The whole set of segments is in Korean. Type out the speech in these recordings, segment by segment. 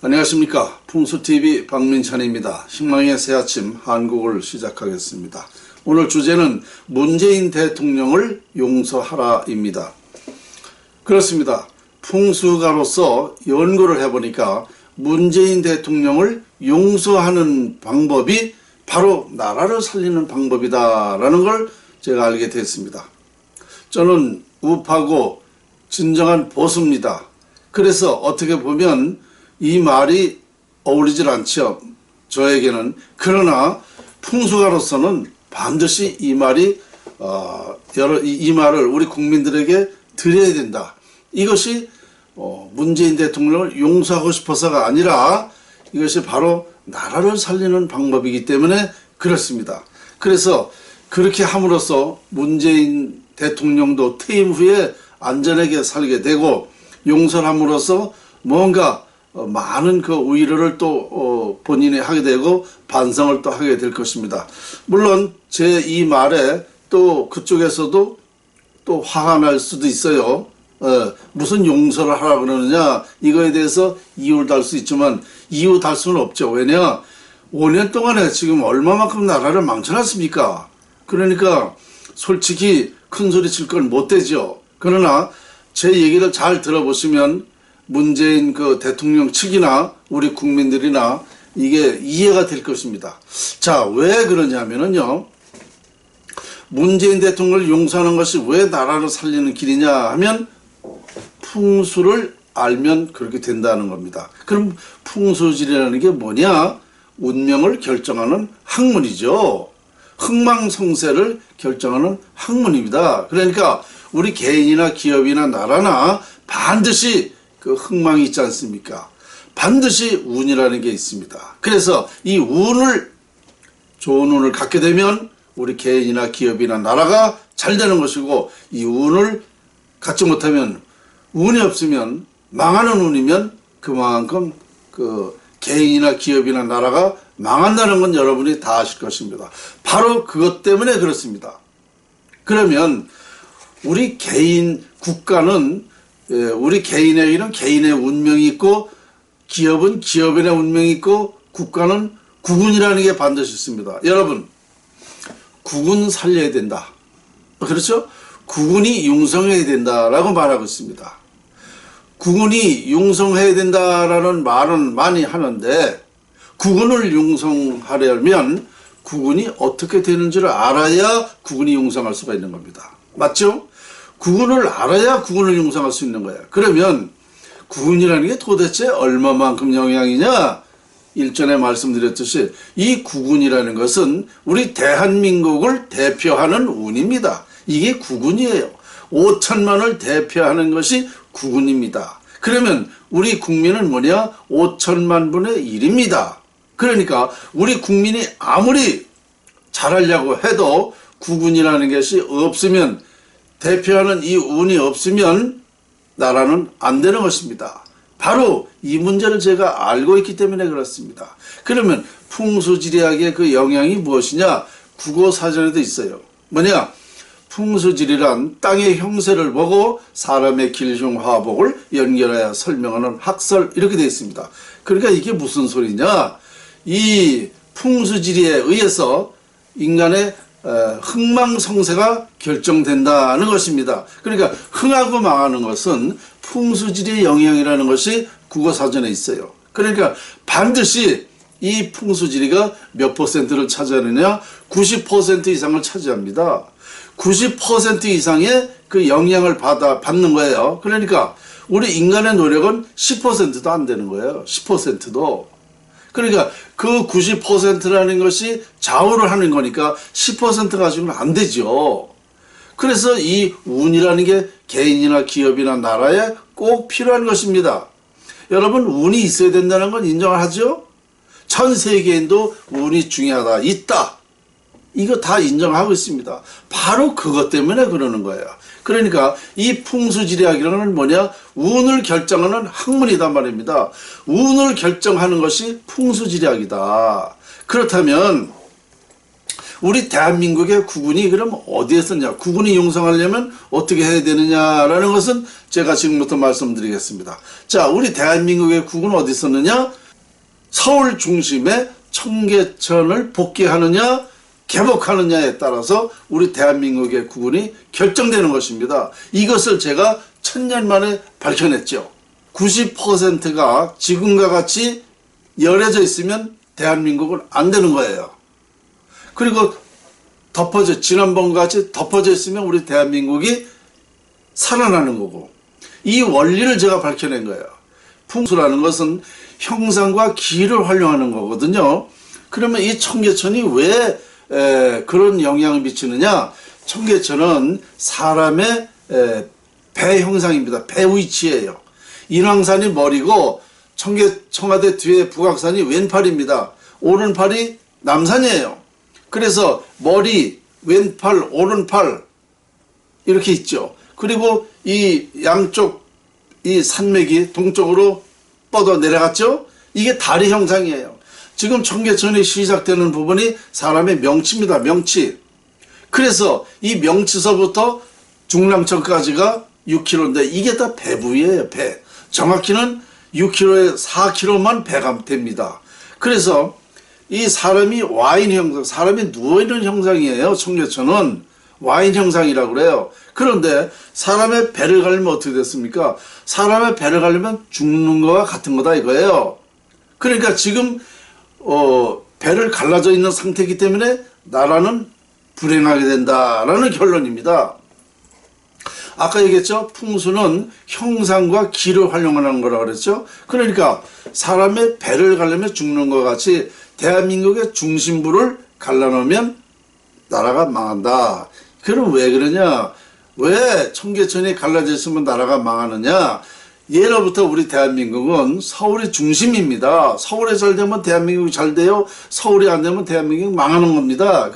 안녕하십니까. 풍수TV 박민찬입니다. 희망의 새아침 한국어를 시작하겠습니다. 오늘 주제는 문재인 대통령을 용서하라입니다. 그렇습니다. 풍수가로서 연구를 해보니까 문재인 대통령을 용서하는 방법이 바로 나라를 살리는 방법이다라는 걸 제가 알게 됐습니다. 저는 우파고 진정한 보수입니다. 그래서 어떻게 보면 이 말이 어울리질 않죠. 저에게는. 그러나 풍수가로서는 반드시 이 말이 이 말을 우리 국민들에게 드려야 된다. 이것이 문재인 대통령을 용서하고 싶어서가 아니라 이것이 바로 나라를 살리는 방법이기 때문에 그렇습니다. 그래서 그렇게 함으로써 문재인 대통령도 퇴임 후에 안전하게 살게 되고 용서를 함으로써 뭔가 많은 그 위로를 또 본인이 하게 되고 반성을 또 하게 될 것입니다. 물론 제 이 말에 또 그쪽에서도 또 화가 날 수도 있어요. 무슨 용서를 하라 그러느냐 이거에 대해서 이유를 달 수 있지만 이유 달 수는 없죠. 왜냐 5년 동안에 지금 얼마만큼 나라를 망쳐놨습니까? 그러니까 솔직히 큰 소리 칠 건 못 되죠. 그러나 제 얘기를 잘 들어보시면 문재인 그 대통령 측이나 우리 국민들이나 이게 이해가 될 것입니다. 자, 왜 그러냐면요. 문재인 대통령을 용서하는 것이 왜 나라를 살리는 길이냐 하면 풍수를 알면 그렇게 된다는 겁니다. 그럼 풍수질이라는 게 뭐냐? 운명을 결정하는 학문이죠. 흥망성쇠를 결정하는 학문입니다. 그러니까 우리 개인이나 기업이나 나라나 반드시 그 흥망이 있지 않습니까? 반드시 운이라는 게 있습니다. 그래서 이 운을 좋은 운을 갖게 되면 우리 개인이나 기업이나 나라가 잘 되는 것이고 이 운을 갖지 못하면 운이 없으면 망하는 운이면 그만큼 그 개인이나 기업이나 나라가 망한다는 건 여러분이 다 아실 것입니다. 바로 그것 때문에 그렇습니다. 그러면 우리 개인 국가는 우리 개인에게는 개인의 운명이 있고 기업은 기업의 운명이 있고 국가는 국운이라는 게 반드시 있습니다. 여러분 국운 살려야 된다. 그렇죠? 국운이 융성해야 된다라고 말하고 있습니다. 국운이 융성해야 된다라는 말은 많이 하는데 국운을 융성하려면 국운이 어떻게 되는지를 알아야 국운이 융성할 수가 있는 겁니다. 맞죠? 국운을 알아야 국운을 융성할 수 있는 거예요. 그러면 국운이라는 게 도대체 얼마만큼 영향이냐? 일전에 말씀드렸듯이 이 국운이라는 것은 우리 대한민국을 대표하는 운입니다. 이게 국운이에요. 5천만을 대표하는 것이 국운입니다. 그러면 우리 국민은 뭐냐? 5천만 분의 1입니다. 그러니까 우리 국민이 아무리 잘하려고 해도 국운이라는 것이 없으면 대표하는 이 운이 없으면 나라는 안 되는 것입니다. 바로 이 문제를 제가 알고 있기 때문에 그렇습니다. 그러면 풍수지리학의 그 영향이 무엇이냐? 국어사전에도 있어요. 뭐냐? 풍수지리란 땅의 형세를 보고 사람의 길흉화복을 연결하여 설명하는 학설 이렇게 되어 있습니다. 그러니까 이게 무슨 소리냐? 이 풍수지리에 의해서 인간의 흥망성쇠가 결정된다는 것입니다. 그러니까 흥하고 망하는 것은 풍수지리의 영향이라는 것이 국어사전에 있어요. 그러니까 반드시 이 풍수지리가 몇 퍼센트를 차지하느냐? 90% 이상을 차지합니다. 90% 이상의 그 영향을 받는 거예요. 그러니까 우리 인간의 노력은 10%도 안 되는 거예요. 10%도. 그러니까 그 90%라는 것이 좌우를 하는 거니까 10% 가지고는 안 되죠. 그래서 이 운이라는 게 개인이나 기업이나 나라에 꼭 필요한 것입니다. 여러분 운이 있어야 된다는 건 인정을 하죠? 전 세계인도 운이 중요하다. 있다. 이거 다 인정하고 있습니다. 바로 그것 때문에 그러는 거예요. 그러니까 이 풍수지리학이라는 건 뭐냐? 운을 결정하는 학문이단 말입니다. 운을 결정하는 것이 풍수지리학이다. 그렇다면 우리 대한민국의 국군이 그럼 어디에 있었냐? 국군이 용성하려면 어떻게 해야 되느냐라는 것은 제가 지금부터 말씀드리겠습니다. 자, 우리 대한민국의 국군은 어디 있었느냐? 서울 중심에 청계천을 복귀하느냐 개복하느냐에 따라서 우리 대한민국의 국군이 결정되는 것입니다. 이것을 제가 1000년 만에 밝혀냈죠. 90%가 지금과 같이 열해져 있으면 대한민국은 안 되는 거예요. 그리고 지난번과 같이 덮어져 있으면 우리 대한민국이 살아나는 거고, 이 원리를 제가 밝혀낸 거예요. 풍수라는 것은 형상과 기를 활용하는 거거든요. 그러면 이 청계천이 왜 그런 영향을 미치느냐? 청계천은 사람의 배 형상입니다. 배 위치예요. 인왕산이 머리고 청와대 뒤에 북악산이 왼팔입니다. 오른팔이 남산이에요. 그래서 머리, 왼팔, 오른팔 이렇게 있죠. 그리고 이 양쪽 이 산맥이 동쪽으로 뻗어 내려갔죠. 이게 다리 형상이에요. 지금 청계천이 시작되는 부분이 사람의 명치입니다. 명치. 그래서 이 명치서부터 중랑천까지가 6km인데 이게 다 배 부위예요. 배. 정확히는 6km에 4km만 배가 됩니다. 그래서 이 사람이 와인 형상, 사람이 누워있는 형상이에요. 청계천은 와인 형상이라고 그래요. 그런데 사람의 배를 가려면 어떻게 됐습니까? 사람의 배를 가려면 죽는 거와 같은 거다 이거예요. 그러니까 지금 배를 갈라져 있는 상태이기 때문에 나라는 불행하게 된다라는 결론입니다. 아까 얘기했죠? 풍수는 형상과 기를 활용하는 거라고 그랬죠? 그러니까 사람의 배를 가려면 죽는 것 같이 대한민국의 중심부를 갈라놓으면 나라가 망한다. 그럼 왜 그러냐? 왜 청계천이 갈라져 있으면 나라가 망하느냐? 예로부터 우리 대한민국은 서울이 중심입니다. 서울에 잘 되면 대한민국이 잘 돼요. 서울이 안 되면 대한민국이 망하는 겁니다.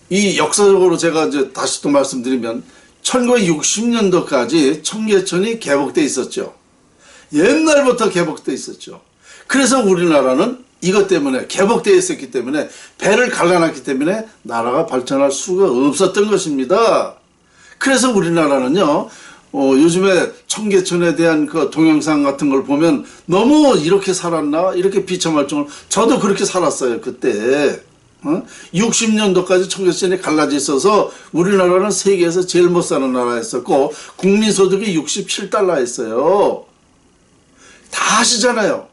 이 역사적으로 제가 이제 다시 또 말씀드리면 1960년도까지 청계천이 개복돼 있었죠. 옛날부터 개복돼 있었죠. 그래서 우리나라는 이것 때문에 개복되어 있었기 때문에 배를 갈라놨기 때문에 나라가 발전할 수가 없었던 것입니다. 그래서 우리나라는요 요즘에 청계천에 대한 그 동영상 같은 걸 보면 너무 이렇게 살았나 이렇게 비참할 정도로 저도 그렇게 살았어요. 그때 60년도까지 청계천이 갈라져 있어서 우리나라는 세계에서 제일 못 사는 나라였었고 국민소득이 67달러였어요. 다 아시잖아요.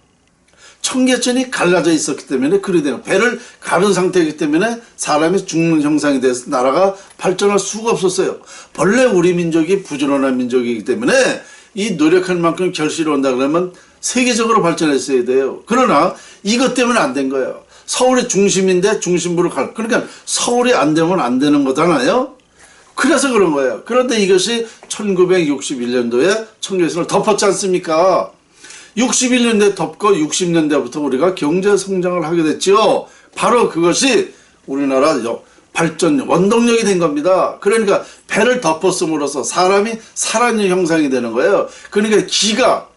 청계천이 갈라져 있었기 때문에 그래 돼요. 배를 가른 상태이기 때문에 사람이 죽는 형상이 돼서 나라가 발전할 수가 없었어요. 본래 우리 민족이 부지런한 민족이기 때문에 이 노력할 만큼 결실이 온다 그러면 세계적으로 발전했어야 돼요. 그러나 이것 때문에 안 된 거예요. 서울이 중심인데 중심부로 그러니까 서울이 안 되면 안 되는 거잖아요. 그래서 그런 거예요. 그런데 이것이 1961년도에 청계천을 덮었지 않습니까? 61년대 덮고 60년대부터 우리가 경제 성장을 하게 됐죠. 바로 그것이 우리나라 발전 원동력이 된 겁니다. 그러니까 배를 덮었음으로써 사람이 살아있는 형상이 되는 거예요. 그러니까 기가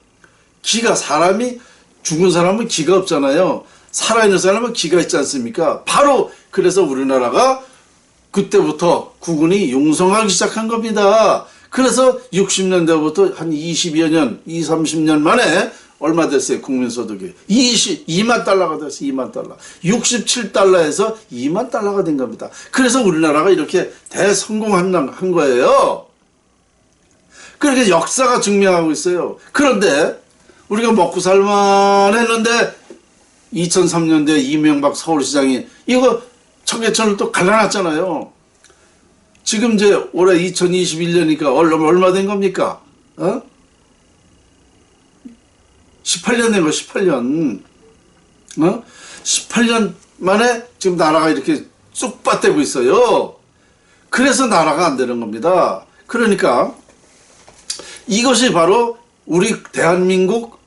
사람이 죽은 사람은 기가 없잖아요. 살아있는 사람은 기가 있지 않습니까? 바로 그래서 우리나라가 그때부터 국군이 용성하기 시작한 겁니다. 그래서 60년대부터 한 20여 년, 20, 30년 만에 얼마 됐어요? 국민소득이 2만 달러가 됐어요. 2만 달러. 67달러에서 2만 달러가 된 겁니다. 그래서 우리나라가 이렇게 대성공한 거예요. 그렇게 역사가 증명하고 있어요. 그런데 우리가 먹고 살만 했는데 2003년도에 이명박 서울시장이 이거 청계천을 또 갈라놨잖아요. 지금 이제 올해 2021년이니까 얼마 된 겁니까? 18년 된 거, 18년. 18년 만에 지금 나라가 이렇게 쑥 빠떼고 있어요. 그래서 나라가 안 되는 겁니다. 그러니까 이것이 바로 우리 대한민국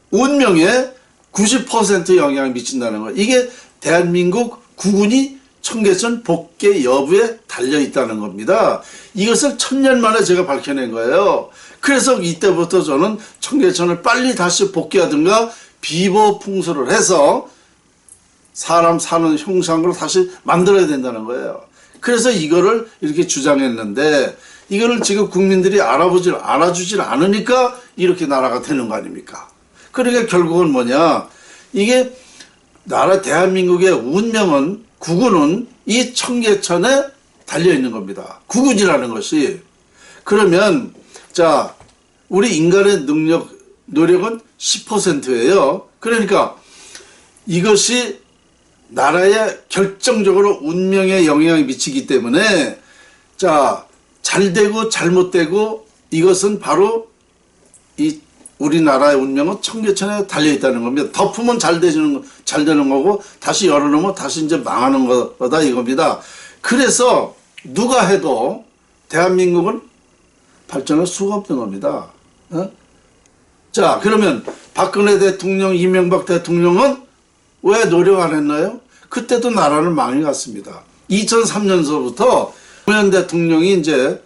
운명에 90% 영향을 미친다는 거예요. 이게 대한민국 국군이 청계천 복귀 여부에 달려있다는 겁니다. 이것을 1000년 만에 제가 밝혀낸 거예요. 그래서 이때부터 저는 청계천을 빨리 다시 복귀하든가 비보풍수를 해서 사람 사는 형상으로 다시 만들어야 된다는 거예요. 그래서 이거를 이렇게 주장했는데 이거를 지금 국민들이 알아주질 않으니까 이렇게 나라가 되는 거 아닙니까? 그러니까 결국은 뭐냐? 이게 나라 대한민국의 운명은 국운은 이 청계천에 달려 있는 겁니다. 국운이라는 것이. 그러면 자, 우리 인간의 노력은 10%예요. 그러니까 이것이 나라에 결정적으로 운명에 영향을 미치기 때문에 자, 잘되고 잘못되고 이것은 바로 이 우리나라의 운명은 청계천에 달려 있다는 겁니다. 덮으면 잘 되는 거고 다시 열어놓으면 다시 이제 망하는 거다 이겁니다. 그래서 누가 해도 대한민국은 발전할 수가 없는 겁니다. 자, 그러면 박근혜 대통령, 이명박 대통령은 왜 노력 안 했나요? 그때도 나라는 망해 갔습니다. 2003년서부터 노무현 대통령이 이제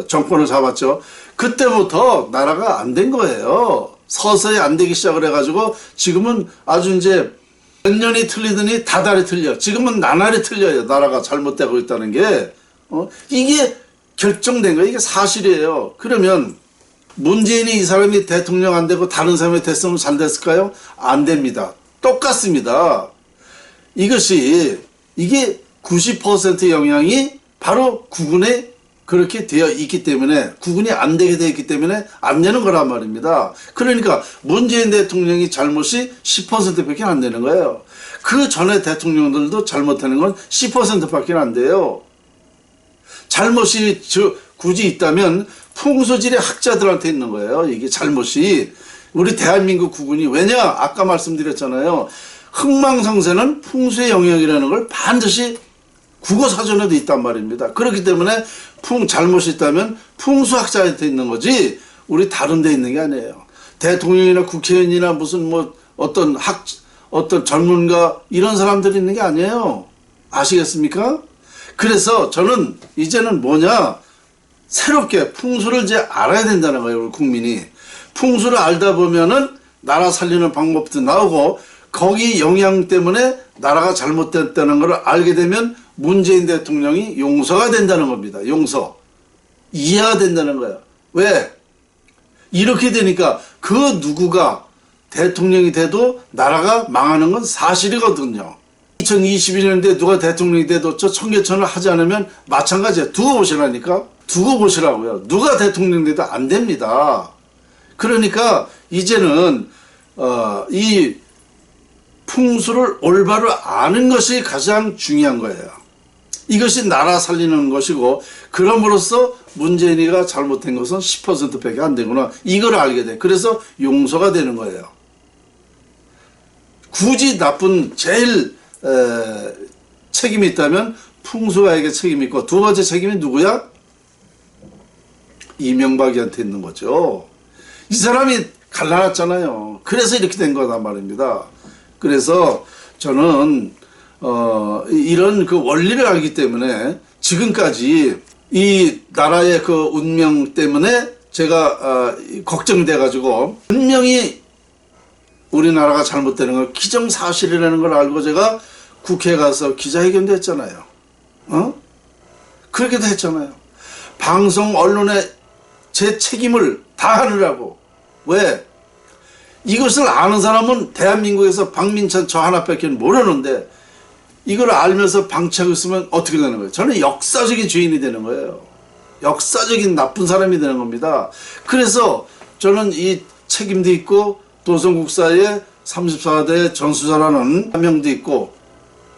정권을 잡았죠. 그때부터 나라가 안 된 거예요. 서서히 안 되기 시작을 해가지고 지금은 아주 이제 몇 년이 틀리더니 다달이 틀려. 지금은 나날이 틀려요. 나라가 잘못되고 있다는 게. 이게 결정된 거예요. 이게 사실이에요. 그러면 문재인이 이 사람이 대통령 안 되고 다른 사람이 됐으면 잘 됐을까요? 안 됩니다. 똑같습니다. 이게 90% 영향이 바로 국운에 그렇게 되어 있기 때문에 국운이 안 되게 되어 있기 때문에 안 되는 거란 말입니다. 그러니까 문재인 대통령이 잘못이 10%밖에 안 되는 거예요. 그 전에 대통령들도 잘못하는 건 10%밖에 안 돼요. 잘못이 굳이 있다면 풍수지리 학자들한테 있는 거예요. 이게 잘못이. 우리 대한민국 국운이 왜냐? 아까 말씀드렸잖아요. 흥망성쇠는 풍수의 영역이라는 걸 반드시 국어사전에도 있단 말입니다. 그렇기 때문에 잘못이 있다면 풍수학자한테 있는 거지 우리 다른 데 있는 게 아니에요. 대통령이나 국회의원이나 무슨 어떤 전문가 이런 사람들이 있는 게 아니에요. 아시겠습니까? 그래서 저는 이제는 뭐냐? 새롭게 풍수를 이제 알아야 된다는 거예요. 우리 국민이. 풍수를 알다 보면은 나라 살리는 방법도 나오고 거기 영향 때문에 나라가 잘못됐다는 걸 알게 되면 문재인 대통령이 용서가 된다는 겁니다. 용서. 이해가 된다는 거야. 왜? 이렇게 되니까 그 누구가 대통령이 돼도 나라가 망하는 건 사실이거든요. 2022년대 누가 대통령이 돼도 저 청계천을 하지 않으면 마찬가지야. 두고 보시라니까. 두고 보시라고요. 누가 대통령 돼도 안 됩니다. 그러니까 이제는 이 풍수를 올바로 아는 것이 가장 중요한 거예요. 이것이 나라 살리는 것이고 그럼으로써 문재인이가 잘못된 것은 10%밖에 안 되구나. 이걸 알게 돼. 그래서 용서가 되는 거예요. 굳이 나쁜 제일 책임이 있다면 풍수가에게 책임이 있고 두 번째 책임이 누구야? 이명박이한테 있는 거죠. 이 사람이 갈라놨잖아요. 그래서 이렇게 된 거단 말입니다. 그래서 저는 이런 그 원리를 알기 때문에 지금까지 이 나라의 그 운명 때문에 제가 걱정돼 가지고 분명히 우리나라가 잘못되는 건 기정사실이라는 걸 알고 제가 국회에 가서 기자회견도 했잖아요. 그렇게도 했잖아요. 방송 언론에 제 책임을 다하느라고. 왜? 이것을 아는 사람은 대한민국에서 박민찬 저 하나밖에 모르는데 이걸 알면서 방치하고 있으면 어떻게 되는 거예요? 저는 역사적인 죄인이 되는 거예요. 역사적인 나쁜 사람이 되는 겁니다. 그래서 저는 이 책임도 있고 도성국사의 34대 전수자라는 사명도 있고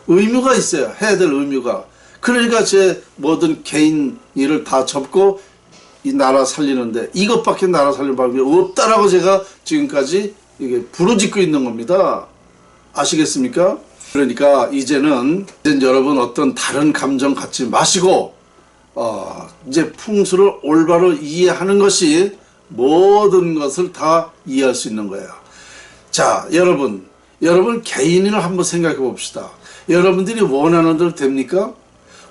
의무가 있어요. 해야 될 의무가. 그러니까 제 모든 개인 일을 다 접고 이 나라 살리는데 이것밖에 나라 살릴 방법이 없다라고 제가 지금까지 이게 부르짖고 있는 겁니다. 아시겠습니까? 그러니까 이제는 여러분 어떤 다른 감정 갖지 마시고 이제 풍수를 올바로 이해하는 것이 모든 것을 다 이해할 수 있는 거예요. 자, 여러분 개인을 한번 생각해 봅시다. 여러분들이 원하는 대로 됩니까?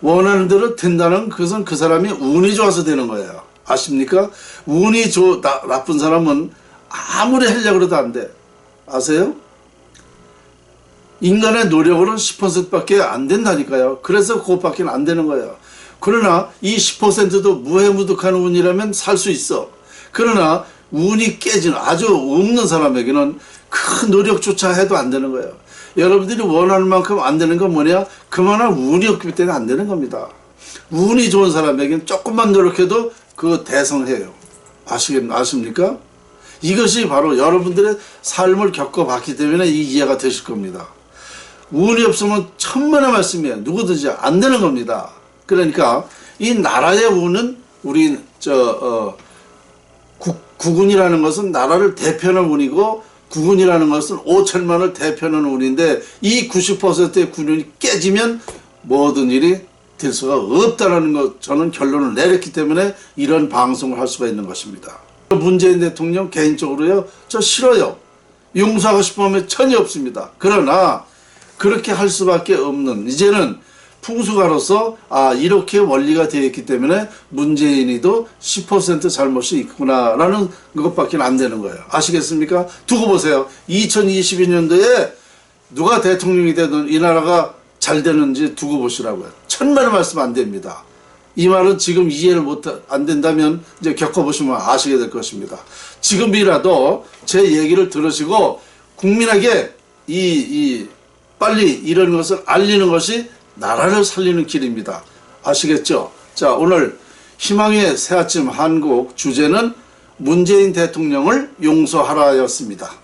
원하는 대로 된다는 것은 그 사람이 운이 좋아서 되는 거예요. 아십니까? 운이 나쁜 사람은 아무리 하려고 해도 안 돼. 아세요? 인간의 노력으로는 10%밖에 안 된다니까요. 그래서 그것밖에 안 되는 거예요. 그러나 이 10%도 무해무득한 운이라면 살 수 있어. 그러나 운이 깨지는 아주 없는 사람에게는 큰 노력조차 해도 안 되는 거예요. 여러분들이 원하는 만큼 안 되는 건 뭐냐? 그만한 운이 없기 때문에 안 되는 겁니다. 운이 좋은 사람에게는 조금만 노력해도 그거 대성해요. 아십니까? 이것이 바로 여러분들의 삶을 겪어봤기 때문에 이 이해가 되실 겁니다. 운이 없으면 천만의 말씀이에요. 누구든지 안 되는 겁니다. 그러니까 이 나라의 운은 우리 국운이라는 것은 나라를 대표하는 운이고 국운이라는 것은 5천만을 대표하는 운인데 이 90%의 군운이 깨지면 모든 일이 될 수가 없다는 것 저는 결론을 내렸기 때문에 이런 방송을 할 수가 있는 것입니다. 문재인 대통령 개인적으로요 저 싫어요. 용서하고 싶으면 전혀 없습니다. 그러나 그렇게 할 수밖에 없는 이제는 풍수가로서 이렇게 원리가 되어 있기 때문에 문재인이도 10% 잘못이 있구나라는 것밖에 안 되는 거예요. 아시겠습니까? 두고 보세요. 2022년도에 누가 대통령이 되든 이 나라가 잘 되는지 두고 보시라고요. 천만의 말씀 안 됩니다. 이 말은 지금 이해를 안 된다면 이제 겪어보시면 아시게 될 것입니다. 지금이라도 제 얘기를 들으시고 국민에게 빨리 이런 것을 알리는 것이 나라를 살리는 길입니다. 아시겠죠? 자, 오늘 희망의 새아침 한국 주제는 문재인 대통령을 용서하라였습니다.